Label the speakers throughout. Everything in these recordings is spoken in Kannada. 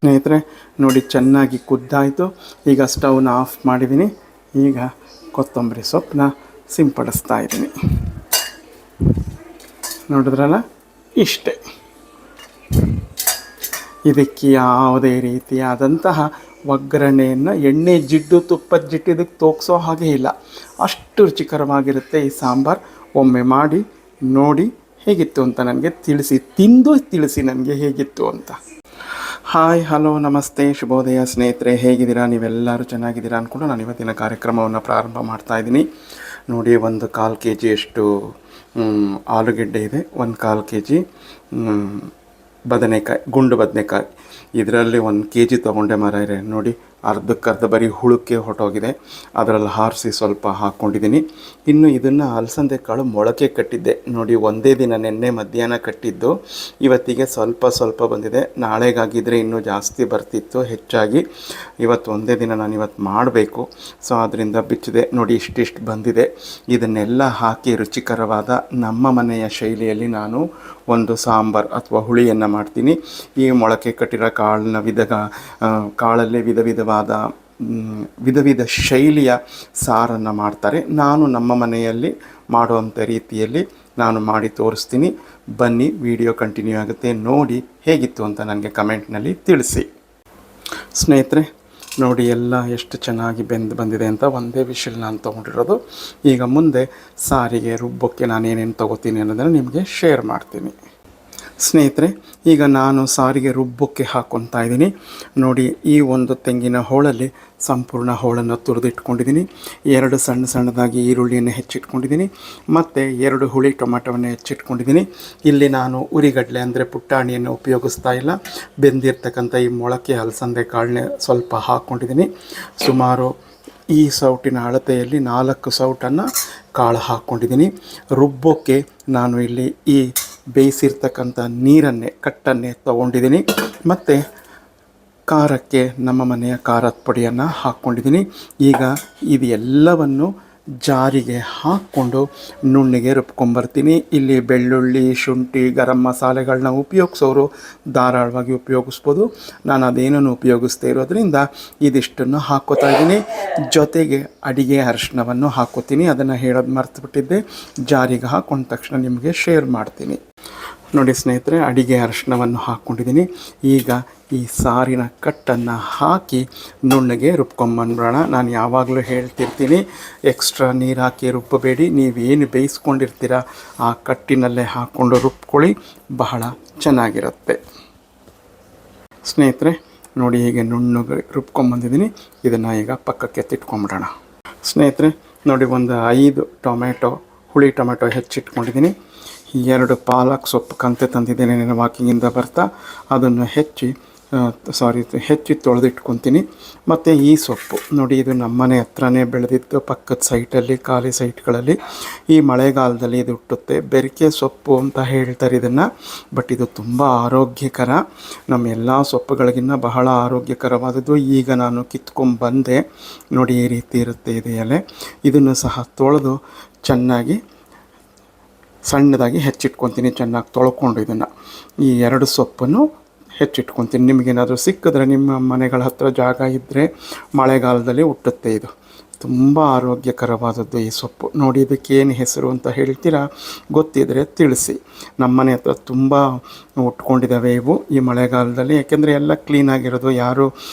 Speaker 1: ಸ್ನೇಹಿತರೆ ನೋಡಿ, ಚೆನ್ನಾಗಿ ಕುದ್ದಾಯಿತು. ಈಗ ಸ್ಟವ್ನ ಆಫ್ ಮಾಡಿದ್ದೀನಿ. ಈಗ ಕೊತ್ತಂಬರಿ ಸೊಪ್ಪನ್ನ ಸಿಂಪಡಿಸ್ತಾ ಇದ್ದೀನಿ. ನೋಡಿದ್ರಲ್ಲ, ಇಷ್ಟೇ. ಇದಕ್ಕೆ ಯಾವುದೇ ರೀತಿಯಾದಂತಹ ಒಗ್ಗರಣೆಯನ್ನು, ಎಣ್ಣೆ ಜಿಡ್ಡು ತುಪ್ಪದ ಜಿಡ್ಡು ಇದಕ್ಕೆ ತೋರಿಸೋ ಹಾಗೆ ಇಲ್ಲ. ಅಷ್ಟು ರುಚಿಕರವಾಗಿರುತ್ತೆ ಈ ಸಾಂಬಾರು. ಒಮ್ಮೆ ಮಾಡಿ ನೋಡಿ ಹೇಗಿತ್ತು ಅಂತ ನನಗೆ ತಿಳಿಸಿ ನನಗೆ ಹೇಗಿತ್ತು ಅಂತ. ಹಾಯ್, ಹಲೋ, ನಮಸ್ತೆ, ಶುಭೋದಯ ಸ್ನೇಹಿತರೆ. ಹೇಗಿದ್ದೀರಾ? ನೀವೆಲ್ಲರೂ ಚೆನ್ನಾಗಿದ್ದೀರಾ ಅಂದ್ಕೊಂಡು ನಾನು ಇವತ್ತಿನ ಕಾರ್ಯಕ್ರಮವನ್ನು ಪ್ರಾರಂಭ ಮಾಡ್ತಾಯಿದ್ದೀನಿ. ನೋಡಿ, 1/4 kg ಅಷ್ಟು ಆಲೂಗೆಡ್ಡೆ ಇದೆ, 1/4 kg ಬದನೆಕಾಯಿ, ಗುಂಡು ಬದನೆಕಾಯಿ. ಇದರಲ್ಲಿ 1 kg ತೊಗೊಂಡೆ ಮಾರಾಯರೆ. ನೋಡಿ, ಅರ್ಧಕ್ಕರ್ಧ ಬರೀ ಹುಳುಕ್ಕೆ ಹೊರಟೋಗಿದೆ. ಅದರಲ್ಲಿ ಹಾರಿಸಿ ಸ್ವಲ್ಪ ಹಾಕ್ಕೊಂಡಿದ್ದೀನಿ. ಇನ್ನು ಇದನ್ನು ಅಲಸಂದೆ ಕಾಳು ಮೊಳಕೆ ಕಟ್ಟಿದ್ದೆ. ನೋಡಿ, ಒಂದೇ ದಿನ ನೆನ್ನೆ ಮಧ್ಯಾಹ್ನ ಕಟ್ಟಿದ್ದು, ಇವತ್ತಿಗೆ ಸ್ವಲ್ಪ ಬಂದಿದೆ. ನಾಳೆಗಾಗಿದ್ದರೆ ಇನ್ನೂ ಜಾಸ್ತಿ ಬರ್ತಿತ್ತು, ಹೆಚ್ಚಾಗಿ. ಇವತ್ತು ಒಂದೇ ದಿನ ನಾನು ಇವತ್ತು ಮಾಡಬೇಕು. ಸೊ ಅದರಿಂದ ಬಿಚ್ಚಿದೆ. ನೋಡಿ, ಇಷ್ಟಿಷ್ಟು ಬಂದಿದೆ. ಇದನ್ನೆಲ್ಲ ಹಾಕಿ ರುಚಿಕರವಾದ ನಮ್ಮ ಮನೆಯ ಶೈಲಿಯಲ್ಲಿ ನಾನು ಒಂದು ಸಾಂಬಾರು ಅಥವಾ ಹುಳಿಯನ್ನು ಮಾಡ್ತೀನಿ. ಈ ಮೊಳಕೆ ಕಟ್ಟಿರೋ ಕಾಳಲ್ಲೇ ವಿಧ ಶೈಲಿಯ ಸಾರನ್ನು ಮಾಡ್ತಾರೆ. ನಾನು ನಮ್ಮ ಮನೆಯಲ್ಲಿ ಮಾಡುವಂಥ ರೀತಿಯಲ್ಲಿ ನಾನು ಮಾಡಿ ತೋರಿಸ್ತೀನಿ. ಬನ್ನಿ, ವಿಡಿಯೋ ಕಂಟಿನ್ಯೂ ಆಗುತ್ತೆ. ನೋಡಿ ಹೇಗಿತ್ತು ಅಂತ ನನಗೆ ಕಮೆಂಟ್ನಲ್ಲಿ ತಿಳಿಸಿ. ಸ್ನೇಹಿತರೆ ನೋಡಿ, ಎಲ್ಲ ಎಷ್ಟು ಚೆನ್ನಾಗಿ ಬಂದಿದೆ ಅಂತ. ಒಂದೇ ವಿಷಲ್ ನಾನು ತೊಗೊಂಡಿರೋದು. ಈಗ ಮುಂದೆ ಸಾರಿಗೆ ರುಬ್ಬಕ್ಕೆ ನಾನು ಏನೇನು ತೊಗೋತೀನಿ ಅನ್ನೋದನ್ನು ನಿಮಗೆ ಶೇರ್ ಮಾಡ್ತೀನಿ. ಸ್ನೇಹಿತರೆ, ಈಗ ನಾನು ಸಾರಿಗೆ ರುಬ್ಬಕ್ಕೆ ಹಾಕ್ಕೊತಾ ಇದ್ದೀನಿ. ನೋಡಿ, ಈ ಒಂದು ತೆಂಗಿನ ಹೋಳಲ್ಲಿ ಸಂಪೂರ್ಣ ಹೋಳನ್ನು ತುರಿದಿಟ್ಕೊಂಡಿದ್ದೀನಿ. 2 ಸಣ್ಣದಾಗಿ ಈರುಳ್ಳಿಯನ್ನು ಹೆಚ್ಚಿಟ್ಕೊಂಡಿದ್ದೀನಿ. ಮತ್ತು 2 ಹುಳಿ ಟೊಮೆಟೊವನ್ನು ಹೆಚ್ಚಿಟ್ಕೊಂಡಿದ್ದೀನಿ. ಇಲ್ಲಿ ನಾನು ಉರಿಗಡಲೆ ಅಂದರೆ ಪುಟ್ಟಾಣಿಯನ್ನು ಉಪಯೋಗಿಸ್ತಾ ಇಲ್ಲ. ಬೆಂದಿರ್ತಕ್ಕಂಥ ಈ ಮೊಳಕೆ ಅಲಸಂದೆ ಕಾಳನ್ನೇ ಸ್ವಲ್ಪ ಹಾಕ್ಕೊಂಡಿದ್ದೀನಿ. ಸುಮಾರು ಈ ಸೌಟಿನ ಅಳತೆಯಲ್ಲಿ 4 ಸೌಟನ್ನು ಕಾಳು ಹಾಕ್ಕೊಂಡಿದ್ದೀನಿ. ರುಬ್ಬೋಕ್ಕೆ ನಾನು ಇಲ್ಲಿ ಈ ಬೇಯಿಸಿರ್ತಕ್ಕಂಥ ಕಟ್ಟನ್ನೇ ತೊಗೊಂಡಿದ್ದೀನಿ. ಮತ್ತು ಖಾರಕ್ಕೆ ನಮ್ಮ ಮನೆಯ ಖಾರದ ಪುಡಿಯನ್ನು ಹಾಕ್ಕೊಂಡಿದ್ದೀನಿ. ಈಗ ಇದು ಎಲ್ಲವನ್ನು ಜಾರಿಗೆ ಹಾಕ್ಕೊಂಡು ನುಣ್ಣಗೆ ರುಬ್ಕೊಂಬರ್ತೀನಿ. ಇಲ್ಲಿ ಬೆಳ್ಳುಳ್ಳಿ, ಶುಂಠಿ, ಗರಂ ಮಸಾಲೆಗಳನ್ನ ಉಪಯೋಗಿಸೋರು ಧಾರಾಳವಾಗಿ ಉಪಯೋಗಿಸ್ಬೋದು. ನಾನು ಅದೇನನ್ನು ಉಪಯೋಗಿಸ್ತಾ ಇರೋದ್ರಿಂದ ಇದಿಷ್ಟನ್ನು ಹಾಕ್ಕೋತಾ ಇದ್ದೀನಿ. ಜೊತೆಗೆ ಅಡಿಗೆ ಅರಿಶಿಣವನ್ನು ಹಾಕ್ಕೋತೀನಿ. ಅದನ್ನು ಹೇಳೋದು ಮರ್ತುಬಿಟ್ಟಿದ್ದೆ. ಜಾರಿಗೆ ಹಾಕ್ಕೊಂಡ ತಕ್ಷಣ ನಿಮಗೆ ಶೇರ್ ಮಾಡ್ತೀನಿ. ನೋಡಿ ಸ್ನೇಹಿತರೆ, ಅಡಿಗೆ ಅರಿಶಿಣವನ್ನು ಹಾಕ್ಕೊಂಡಿದ್ದೀನಿ. ಈಗ ಈ ಸಾರಿನ ಕಟ್ಟನ್ನು ಹಾಕಿ ನುಣ್ಣಗೆ ರುಬ್ಕೊಂಬಂದ್ಬಿಡೋಣ. ನಾನು ಯಾವಾಗಲೂ ಹೇಳ್ತಿರ್ತೀನಿ, ಎಕ್ಸ್ಟ್ರಾ ನೀರು ಹಾಕಿ ರುಬ್ಬಬೇಡಿ. ನೀವೇನು ಬೇಯಿಸ್ಕೊಂಡಿರ್ತೀರ ಆ ಕಟ್ಟಿನಲ್ಲೇ ಹಾಕ್ಕೊಂಡು ರುಬ್ಕೊಳ್ಳಿ, ಬಹಳ ಚೆನ್ನಾಗಿರುತ್ತೆ. ಸ್ನೇಹಿತರೆ ನೋಡಿ, ಹೀಗೆ ನುಣ್ಣಗೆ ರುಬ್ಕೊಂಬಂದಿದ್ದೀನಿ. ಇದನ್ನು ಈಗ ಪಕ್ಕಕ್ಕೆ ಎತ್ತಿಟ್ಕೊಂಬಿಡೋಣ. ಸ್ನೇಹಿತರೆ ನೋಡಿ, ಒಂದು 5 ಹುಳಿ ಟೊಮೆಟೊ ಹೆಚ್ಚಿಟ್ಕೊಂಡಿದ್ದೀನಿ. 2 ಪಾಲಕ್ ಸೊಪ್ಪು ಕಂತೆ ತಂದಿದ್ದೇನೆ ನಾನು ವಾಕಿಂಗಿಂದ ಬರ್ತಾ. ಅದನ್ನು ಹೆಚ್ಚಿ ತೊಳೆದಿಟ್ಕೊತೀನಿ. ಮತ್ತು ಈ ಸೊಪ್ಪು ನೋಡಿ, ಇದು ನಮ್ಮನೆ ಹತ್ರನೇ ಬೆಳೆದಿದ್ದು, ಪಕ್ಕದ ಸೈಟಲ್ಲಿ, ಖಾಲಿ ಸೈಟ್ಗಳಲ್ಲಿ. ಈ ಮಳೆಗಾಲದಲ್ಲಿ ಇದು ಹುಟ್ಟುತ್ತೆ. ಬೆರಿಕೆ ಸೊಪ್ಪು ಅಂತ ಹೇಳ್ತಾರೆ ಇದನ್ನು. ಬಟ್ ಇದು ತುಂಬ ಆರೋಗ್ಯಕರ. ನಮ್ಮ ಎಲ್ಲ ಸೊಪ್ಪುಗಳಿಗಿನ್ನ ಬಹಳ ಆರೋಗ್ಯಕರವಾದದ್ದು. ಈಗ ನಾನು ಕಿತ್ಕೊಂಡ್ಬಂದೆ. ನೋಡಿ, ಈ ರೀತಿ ಇರುತ್ತೆ ಇದು ಎಲೆ. ಇದನ್ನು ಸಹ ತೊಳೆದು ಚೆನ್ನಾಗಿ ಸಣ್ಣದಾಗಿ ಹೆಚ್ಚಿಟ್ಕೊತೀನಿ. ಚೆನ್ನಾಗಿ ತೊಳ್ಕೊಂಡು ಇದನ್ನು ಈ 2 ಸೊಪ್ಪನ್ನು ಹೆಚ್ಚಿಟ್ಕೊತೀನಿ. ನಿಮಗೇನಾದರೂ ಸಿಕ್ಕಿದ್ರೆ, ನಿಮ್ಮ ಮನೆಗಳ ಹತ್ರ ಜಾಗ ಇದ್ದರೆ, ಮಳೆಗಾಲದಲ್ಲಿ ಹುಟ್ಟುತ್ತೆ. ಇದು ತುಂಬ ಆರೋಗ್ಯಕರವಾದದ್ದು ಈ ಸೊಪ್ಪು. ನೋಡಿ, ಇದಕ್ಕೇನು ಹೆಸರು ಅಂತ ಹೇಳ್ತೀರಾ? ಗೊತ್ತಿದ್ದರೆ ತಿಳಿಸಿ. ನಮ್ಮನೆ ಹತ್ರ ತುಂಬ ಉಟ್ಕೊಂಡಿದ್ದಾವೆ ಇವು ಈ ಮಳೆಗಾಲದಲ್ಲಿ. ಯಾಕೆಂದರೆ ಎಲ್ಲ ಕ್ಲೀನಾಗಿರೋದು, ಯಾರೂ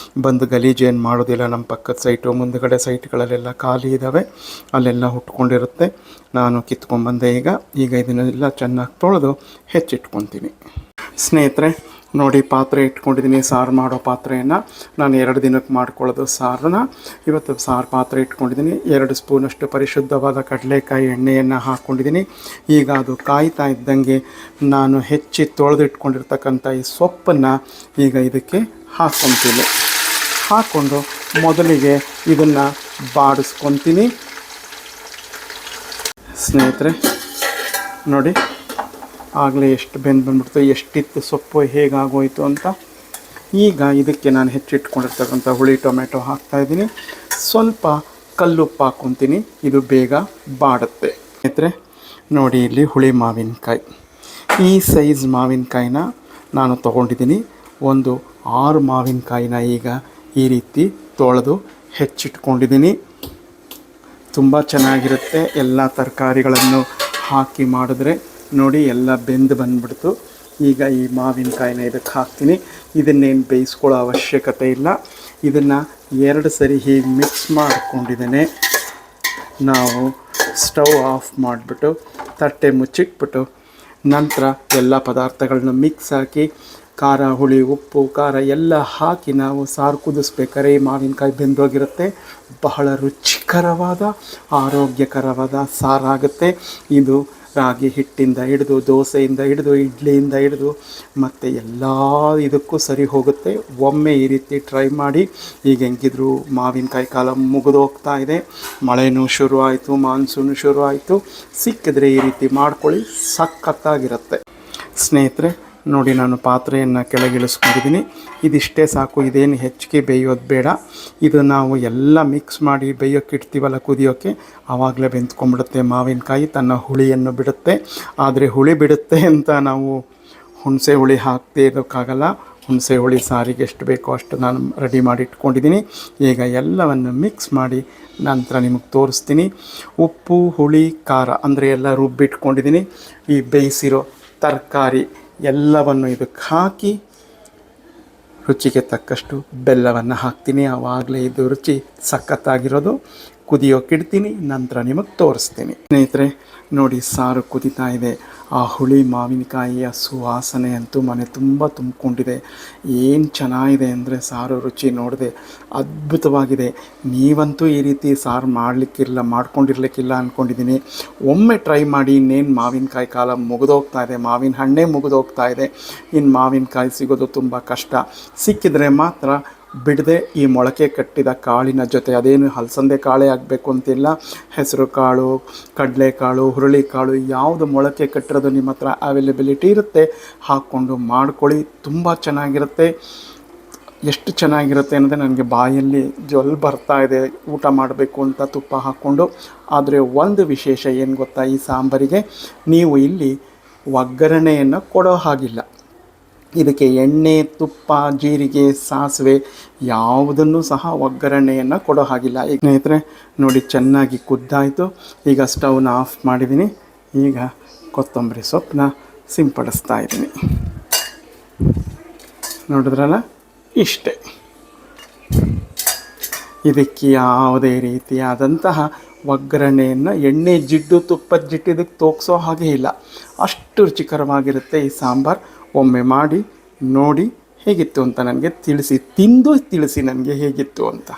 Speaker 1: ಬಂದು ಗಲೀಜೇನು ಮಾಡೋದಿಲ್ಲ. ನಮ್ಮ ಪಕ್ಕದ ಸೈಟು, ಮುಂದುಗಡೆ ಸೈಟ್ಗಳಲ್ಲೆಲ್ಲ ಖಾಲಿ ಇದ್ದಾವೆ, ಅಲ್ಲೆಲ್ಲ ಹುಟ್ಕೊಂಡಿರುತ್ತೆ. ನಾನು ಕಿತ್ಕೊಂಡ್ಬಂದೆ. ಈಗ ಇದನ್ನೆಲ್ಲ ಚೆನ್ನಾಗಿ ತೊಳೆದು ಹೆಚ್ಚಿಟ್ಕೊತೀನಿ. ಸ್ನೇಹಿತರೆ ನೋಡಿ, ಪಾತ್ರೆ ಇಟ್ಕೊಂಡಿದ್ದೀನಿ. ಸಾರು ಮಾಡೋ ಪಾತ್ರೆಯನ್ನು ನಾನು 2 ದಿನಕ್ಕೆ ಮಾಡ್ಕೊಳ್ಳೋದು ಸಾರನ್ನ. ಇವತ್ತು ಸಾರು ಪಾತ್ರೆ ಇಟ್ಕೊಂಡಿದ್ದೀನಿ. 2 ಸ್ಪೂನಷ್ಟು ಪರಿಶುದ್ಧವಾದ ಕಡಲೆಕಾಯಿ ಎಣ್ಣೆಯನ್ನು ಹಾಕ್ಕೊಂಡಿದ್ದೀನಿ. ಈಗ ಅದು ಕಾಯ್ತಾ ಇದ್ದಂಗೆ ನಾನು ಹೆಚ್ಚಿ ತೊಳೆದಿಟ್ಕೊಂಡಿರ್ತಕ್ಕಂಥ ಈ ಸೊಪ್ಪನ್ನು ಈಗ ಇದಕ್ಕೆ ಹಾಕ್ಕೊತೀನಿ. ಹಾಕ್ಕೊಂಡು ಮೊದಲಿಗೆ ಇದನ್ನು ಬಾಡಿಸ್ಕೊತೀನಿ. ಸ್ನೇಹಿತರೆ ನೋಡಿ, ಆಗಲೇ ಎಷ್ಟು ಬಂದ್ಬಿಡ್ತು, ಎಷ್ಟಿತ್ತು ಸೊಪ್ಪು, ಹೇಗಾಗೋಯಿತು ಅಂತ. ಈಗ ಇದಕ್ಕೆ ನಾನು ಹೆಚ್ಚಿಟ್ಕೊಂಡಿರ್ತಕ್ಕಂಥ ಹುಳಿ ಟೊಮೆಟೊ ಹಾಕ್ತಾಯಿದ್ದೀನಿ. ಸ್ವಲ್ಪ ಕಲ್ಲುಪ್ಪು ಹಾಕ್ಕೊತೀನಿ, ಇದು ಬೇಗ ಬಾಡುತ್ತೆ. ಸ್ನೇಹಿತರೆ ನೋಡಿ, ಇಲ್ಲಿ ಹುಳಿ ಮಾವಿನಕಾಯಿ, ಈ ಸೈಜ್ ಮಾವಿನಕಾಯಿನ ನಾನು ತೊಗೊಂಡಿದ್ದೀನಿ. ಒಂದು 6 ಮಾವಿನಕಾಯಿನ ಈಗ ಈ ರೀತಿ ತೊಳೆದು ಹೆಚ್ಚಿಟ್ಕೊಂಡಿದ್ದೀನಿ. ತುಂಬ ಚೆನ್ನಾಗಿರುತ್ತೆ. ಎಲ್ಲ ತರಕಾರಿಗಳನ್ನು ಹಾಕಿ ಮಾಡಿದ್ರೆ ನೋಡಿ ಎಲ್ಲ ಬೆಂದು ಬಂದುಬಿಡ್ತು. ಈಗ ಈ ಮಾವಿನಕಾಯಿನ ಇದಕ್ಕೆ ಹಾಕ್ತೀನಿ. ಇದನ್ನೇನು ಬೇಯಿಸ್ಕೊಳ್ಳೋ ಅವಶ್ಯಕತೆ ಇಲ್ಲ. ಇದನ್ನು 2 ಸರಿ ಹೀಗೆ ಮಿಕ್ಸ್ ಮಾಡಿಕೊಂಡಿದ್ದೇನೆ. ನಾವು ಸ್ಟವ್ ಆಫ್ ಮಾಡಿಬಿಟ್ಟು ತಟ್ಟೆ ಮುಚ್ಚಿಟ್ಬಿಟ್ಟು ನಂತರ ಎಲ್ಲ ಪದಾರ್ಥಗಳನ್ನ ಮಿಕ್ಸ್ ಹಾಕಿ ಖಾರ, ಹುಳಿ, ಉಪ್ಪು, ಖಾರ ಎಲ್ಲ ಹಾಕಿ ನಾವು ಸಾರು ಕುದಿಸ್ಬೇಕಾದ್ರೆ ಈ ಮಾವಿನಕಾಯಿ ಬೆಂದೋಗಿರುತ್ತೆ. ಬಹಳ ರುಚಿಕರವಾದ ಆರೋಗ್ಯಕರವಾದ ಸಾರಾಗುತ್ತೆ. ಇದು ರಾಗಿ ಹಿಟ್ಟಿಂದ ಹಿಡಿದು, ದೋಸೆಯಿಂದ ಹಿಡಿದು, ಇಡ್ಲಿಯಿಂದ ಹಿಡಿದು ಮತ್ತು ಎಲ್ಲ ಇದಕ್ಕೂ ಸರಿ ಹೋಗುತ್ತೆ. ಒಮ್ಮೆ ಈ ರೀತಿ ಟ್ರೈ ಮಾಡಿ. ಈಗ ಹೆಂಗಿದ್ರು ಮಾವಿನಕಾಯಿ ಕಾಲ ಮುಗಿದೋಗ್ತಾ ಇದೆ. ಮಳೆನೂ ಶುರು ಆಯಿತು, ಮಾನ್ಸೂನು ಶುರು ಆಯಿತು. ಸಿಕ್ಕಿದ್ರೆ ಈ ರೀತಿ ಮಾಡ್ಕೊಳ್ಳಿ, ಸಖತ್ತಾಗಿರುತ್ತೆ. ಸ್ನೇಹಿತರೆ ನೋಡಿ, ನಾನು ಪಾತ್ರೆಯನ್ನು ಕೆಳಗಿಳಿಸ್ಕೊಂಡಿದ್ದೀನಿ. ಇದಿಷ್ಟೇ ಸಾಕು, ಇದೇನು ಹೆಚ್ಚಿಗೆ ಬೇಯೋದು ಬೇಡ. ಇದು ನಾವು ಎಲ್ಲ ಮಿಕ್ಸ್ ಮಾಡಿ ಬೇಯೋಕ್ಕೆ ಇಡ್ತೀವಲ್ಲ ಕುದಿಯೋಕ್ಕೆ, ಆವಾಗಲೇ ಬೆಂದ್ಕೊಂಡ್ಬಿಡುತ್ತೆ. ಮಾವಿನಕಾಯಿ ತನ್ನ ಹುಳಿಯನ್ನು ಬಿಡುತ್ತೆ. ಆದರೆ ಹುಳಿ ಬಿಡುತ್ತೆ ಅಂತ ನಾವು ಹುಣಸೆ ಹುಳಿ ಹಾಕದೇ ಇರೋಕ್ಕಾಗಲ್ಲ. ಹುಣಸೆ ಹುಳಿ ಸಾರಿಗೆ ಎಷ್ಟು ಬೇಕೋ ಅಷ್ಟು ನಾನು ರೆಡಿ ಮಾಡಿ ಇಟ್ಕೊಂಡಿದ್ದೀನಿ. ಈಗ ಎಲ್ಲವನ್ನು ಮಿಕ್ಸ್ ಮಾಡಿ ನಂತರ ನಿಮಗೆ ತೋರಿಸ್ತೀನಿ. ಉಪ್ಪು, ಹುಳಿ, ಖಾರ ಅಂದರೆ ಎಲ್ಲ ರುಬ್ಬಿಟ್ಕೊಂಡಿದ್ದೀನಿ. ಈ ಬೇಯಿಸಿರೋ ತರಕಾರಿ ಎಲ್ಲವನ್ನು ಇದಕ್ಕೆ ಹಾಕಿ ರುಚಿಗೆ ತಕ್ಕಷ್ಟು ಬೆಲ್ಲವನ್ನು ಹಾಕ್ತೀನಿ. ಆವಾಗಲೇ ಇದು ರುಚಿ ಸಖತ್ತಾಗಿರೋದು. ಕುದಿಯೋಕ್ಕಿಡ್ತೀನಿ, ನಂತರ ನಿಮಗೆ ತೋರಿಸ್ತೀನಿ. ಸ್ನೇಹಿತರೆ ನೋಡಿ, ಸಾರು ಕುದೀತಾ ಇದೆ. ಆ ಹುಳಿ ಮಾವಿನಕಾಯಿಯ ಸುವಾಸನೆ ಅಂತೂ ಮನೆ ತುಂಬ ತುಂಬಿಕೊಂಡಿದೆ. ಏನು ಚೆನ್ನಾಗಿದೆ ಅಂದರೆ ಸಾರು ರುಚಿ ನೋಡಿದೆ ಅದ್ಭುತವಾಗಿದೆ. ನೀವಂತೂ ಈ ರೀತಿ ಸಾರು ಮಾಡ್ಕೊಂಡಿರ್ಲಿಕ್ಕಿಲ್ಲ ಅಂದ್ಕೊಂಡಿದ್ದೀನಿ. ಒಮ್ಮೆ ಟ್ರೈ ಮಾಡಿ. ಇನ್ನೇನು ಮಾವಿನಕಾಯಿ ಕಾಲ ಮುಗಿದೋಗ್ತಾ ಇದೆ, ಮಾವಿನ ಹಣ್ಣೇ ಮುಗಿದೋಗ್ತಾ ಇದೆ. ಇನ್ನು ಮಾವಿನಕಾಯಿ ಸಿಗೋದು ತುಂಬ ಕಷ್ಟ. ಸಿಕ್ಕಿದರೆ ಮಾತ್ರ ಬಿಡದೆ ಈ ಮೊಳಕೆ ಕಟ್ಟಿದ ಕಾಳಿನ ಜೊತೆ, ಅದೇನು ಹಲಸಂದೆ ಕಾಳೇ ಆಗಬೇಕು ಅಂತಿಲ್ಲ, ಹೆಸರು ಕಾಳು, ಕಡಲೆಕಾಳು, ಹುರುಳಿಕಾಳು, ಯಾವುದು ಮೊಳಕೆ ಕಟ್ಟಿರೋದು ನಿಮ್ಮ ಹತ್ರ ಅವೈಲೇಬಿಲಿಟಿ ಇರುತ್ತೆ ಹಾಕ್ಕೊಂಡು ಮಾಡ್ಕೊಳ್ಳಿ. ತುಂಬ ಚೆನ್ನಾಗಿರುತ್ತೆ. ಎಷ್ಟು ಚೆನ್ನಾಗಿರುತ್ತೆ ಅನ್ನೋದೇ ನನಗೆ ಬಾಯಲ್ಲಿ ಜೊಲ್ ಬರ್ತಾ ಇದೆ ಊಟ ಮಾಡಬೇಕು ಅಂತ ತುಪ್ಪ ಹಾಕ್ಕೊಂಡು. ಆದರೆ ಒಂದು ವಿಶೇಷ ಏನು ಗೊತ್ತಾ, ಈ ಸಾಂಬಾರಿಗೆ ನೀವು ಇಲ್ಲಿ ಒಗ್ಗರಣೆಯನ್ನು ಕೊಡೋ ಹಾಗಿಲ್ಲ. ಇದಕ್ಕೆ ಎಣ್ಣೆ, ತುಪ್ಪ, ಜೀರಿಗೆ, ಸಾಸಿವೆ ಯಾವುದನ್ನು ಸಹ ಒಗ್ಗರಣೆಯನ್ನು ಕೊಡೋ ಹಾಗಿಲ್ಲ. ಈಗ ಸ್ನೇಹಿತರೆ ನೋಡಿ, ಚೆನ್ನಾಗಿ ಕುದ್ದಾಯಿತು. ಈಗ ಸ್ಟವ್ನ ಆಫ್ ಮಾಡಿದ್ದೀನಿ. ಈಗ ಕೊತ್ತಂಬರಿ ಸೊಪ್ಪನ್ನ ಸಿಂಪಡಿಸ್ತಾ ಇದ್ದೀನಿ. ನೋಡಿದ್ರಲ್ಲ, ಇಷ್ಟೇ. ಇದಕ್ಕೆ ಯಾವುದೇ ರೀತಿಯಾದಂತಹ ಒಗ್ಗರಣೆಯನ್ನು, ಎಣ್ಣೆ ಜಿಡ್ಡು, ತುಪ್ಪದ ಜಿಡ್ಡು ಇದಕ್ಕೆ ತೋರಿಸೋ ಹಾಗೆ ಇಲ್ಲ. ಅಷ್ಟು ರುಚಿಕರವಾಗಿರುತ್ತೆ ಈ ಸಾಂಬಾರು. ಒಮ್ಮೆ ಮಾಡಿ ನೋಡಿ ಹೇಗಿತ್ತು ಅಂತ ನನಗೆ ತಿಳಿಸಿ, ತಿಂದು ತಿಳಿಸಿ ನನಗೆ ಹೇಗಿತ್ತು ಅಂತ.